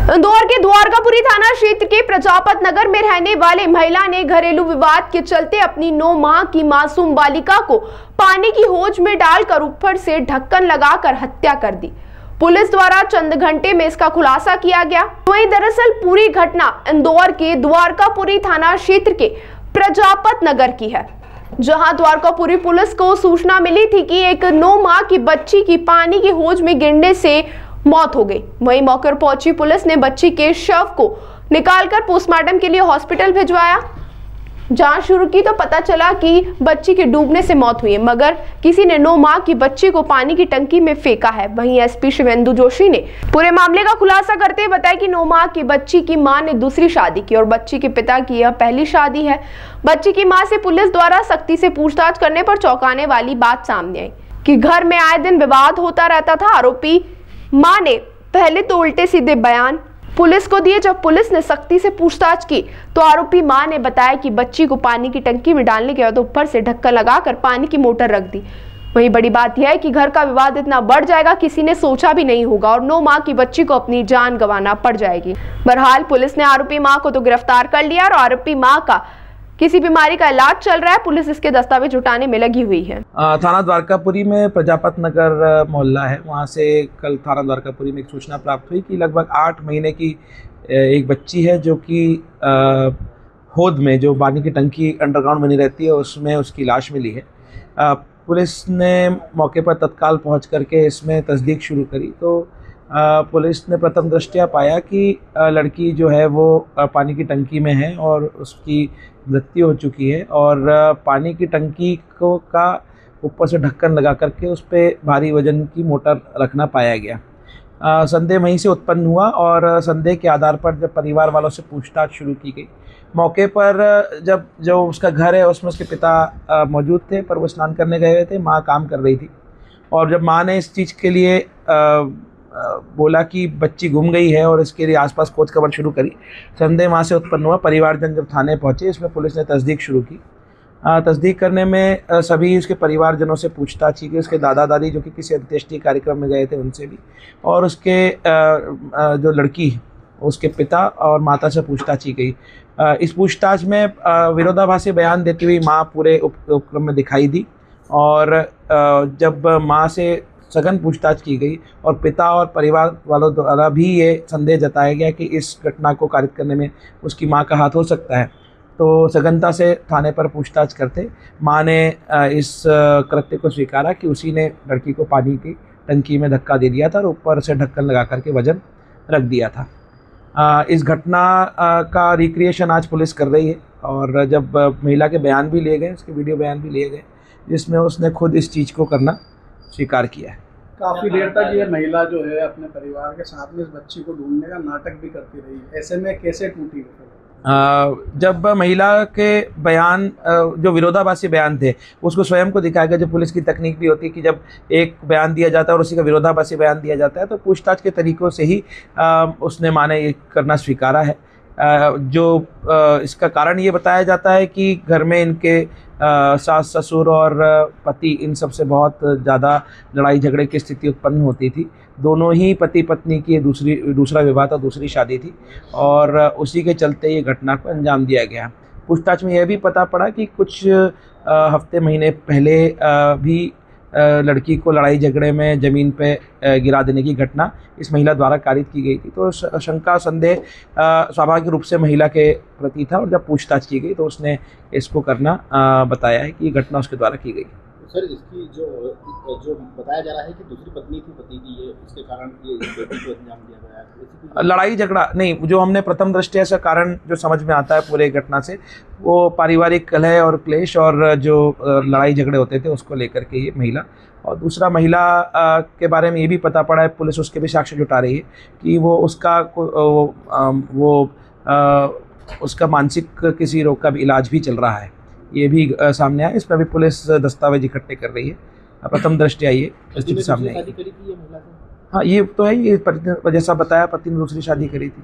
इंदौर के द्वारकापुरी थाना क्षेत्र के प्रजापत नगर में रहने वाले महिला ने घरेलू विवाद के चलते अपनी 9 माह की मासूम बालिका को पानी की हौज में डालकर ऊपर से ढक्कन लगाकर हत्या कर दी। पुलिस द्वारा चंद घंटे में इसका खुलासा किया गया। वहीं दरअसल पूरी घटना इंदौर के द्वारकापुरी थाना क्षेत्र के प्रजापत नगर की है, जहां द्वारकापुरी पुलिस को सूचना मिली थी कि एक 9 माह की बच्ची की पानी की हौज में गिरने से मौत हो गई। वहीं मौके पर पहुंची पुलिस ने बच्ची के शव को निकालकर पोस्टमार्टम के लिए हॉस्पिटल भिजवाया। जांच शुरू की तो पता चला कि बच्ची के डूबने से मौत हुई है, मगर किसी ने 9 माह की बच्ची को पानी की टंकी में फेंका है। वहीं एसपी शिवेंदु जोशी ने पूरे मामले का खुलासा करते हुए बताया कि 9 माह की बच्ची की मां ने दूसरी शादी की और बच्ची के पिता की यह पहली शादी है। बच्ची की मां से पुलिस द्वारा सख्ती से पूछताछ करने पर चौंकाने वाली बात सामने आई कि घर में आए दिन विवाद होता रहता था। आरोपी मां ने पहले तो उल्टे सीधे बयान पुलिस को दिए। जब पुलिस ने सख्ती से पूछताछ की तो आरोपी मां ने बताया कि बच्ची को पानी की टंकी में डालने के बाद ऊपर से ढक्कन लगाकर पानी की मोटर रख दी। वहीं बड़ी बात यह है कि घर का विवाद इतना बढ़ जाएगा किसी ने सोचा भी नहीं होगा और 9 माह की बच्ची को अपनी जान गंवाना पड़ जाएगी। बहरहाल पुलिस ने आरोपी मां को तो गिरफ्तार कर लिया और आरोपी मां का किसी बीमारी का इलाज चल रहा है। पुलिस इसके दस्तावेज जुटाने में लगी हुई है। थाना द्वारकापुरी में प्रजापत नगर मोहल्ला है, वहाँ से कल थाना द्वारकापुरी में एक सूचना प्राप्त हुई कि लगभग 8 महीने की एक बच्ची है जो कि हौद में जो पानी की टंकी अंडरग्राउंड बनी रहती है उसमें उसकी लाश मिली है। पुलिस ने मौके पर तत्काल पहुँच करके इसमें तस्दीक शुरू करी तो पुलिस ने प्रथम दृष्टया पाया कि लड़की जो है वो पानी की टंकी में है और उसकी मृत्यु हो चुकी है और पानी की टंकी को का ऊपर से ढक्कन लगा करके उस पर भारी वजन की मोटर रखना पाया गया। संदेह वहीं से उत्पन्न हुआ और संदेह के आधार पर जब परिवार वालों से पूछताछ शुरू की गई, मौके पर जब जो उसका घर है उसमें उसके पिता मौजूद थे पर वो स्नान करने गए हुए थे, माँ काम कर रही थी। और जब माँ ने इस चीज़ के लिए बोला कि बच्ची गुम गई है और इसके लिए आसपास खोज खबर शुरू करी, संदेह वहाँ से उत्पन्न हुआ। परिवारजन जब थाने पहुँचे इसमें पुलिस ने तस्दीक शुरू की। तस्दीक करने में सभी उसके परिवारजनों से पूछताछ की गई, उसके दादा दादी जो कि किसी अंत्येष्टि कार्यक्रम में गए थे उनसे भी, और उसके जो लड़की उसके पिता और माता से पूछताछ की गई। इस पूछताछ में विरोधाभासी बयान देती हुई माँ पूरे उपक्रम में दिखाई दी और जब माँ से सघन पूछताछ की गई और पिता और परिवार वालों द्वारा भी ये संदेह जताया गया कि इस घटना को कारित करने में उसकी मां का हाथ हो सकता है, तो सघनता से थाने पर पूछताछ करते मां ने इस कृत्य को स्वीकारा कि उसी ने लड़की को पानी की टंकी में धक्का दे दिया था और ऊपर से ढक्कन लगा करके वजन रख दिया था। इस घटना का रिक्रिएशन आज पुलिस कर रही है और जब महिला के बयान भी लिए गए, उसके वीडियो बयान भी लिए गए जिसमें उसने खुद इस चीज़ को करना स्वीकार किया है। काफ़ी देर तक ये महिला जो है अपने परिवार के साथ में इस बच्ची को ढूंढने का नाटक भी करती रही, ऐसे में कैसे टूटी? जब महिला के बयान जो विरोधाभासी बयान थे उसको स्वयं को दिखाया गया। जो पुलिस की तकनीक भी होती है कि जब एक बयान दिया जाता है और उसी का विरोधाभासी बयान दिया जाता है तो पूछताछ के तरीक़ों से ही उसने माने ये करना स्वीकारा है। इसका कारण ये बताया जाता है कि घर में इनके सास ससुर और पति इन सब से बहुत ज़्यादा लड़ाई झगड़े की स्थिति उत्पन्न होती थी। दोनों ही पति पत्नी की दूसरा विवाह था, दूसरी शादी थी और उसी के चलते ये घटना को अंजाम दिया गया। पूछताछ में यह भी पता पड़ा कि कुछ हफ्ते महीने पहले भी लड़की को लड़ाई झगड़े में ज़मीन पे गिरा देने की घटना इस महिला द्वारा कारित की गई थी। तो शंका संदेह स्वाभाविक रूप से महिला के प्रति था और जब पूछताछ की गई तो उसने इसको करना बताया है कि ये घटना उसके द्वारा की गई। सर, इसकी जो बताया जा रहा है कि दूसरी पत्नी थी पति की, ये उसके कारण ये बेटी को अंजाम दिया गया है। लड़ाई झगड़ा नहीं, जो हमने प्रथम दृष्टया से कारण जो समझ में आता है पूरे घटना से वो पारिवारिक कलह और क्लेश और जो लड़ाई झगड़े होते थे उसको लेकर के ये महिला। और दूसरा महिला के बारे में ये भी पता पड़ा है, पुलिस उसके भी साक्ष्य जुटा रही है कि वो उसका मानसिक किसी रोग का भी इलाज भी चल रहा है, ये भी सामने आया। इसमें भी पुलिस दस्तावेज इकट्ठे कर रही है। प्रथम दृष्टया ये स्थिति सामने आई। हाँ, ये तो है, ये जैसा बताया पति ने दूसरी शादी करी थी।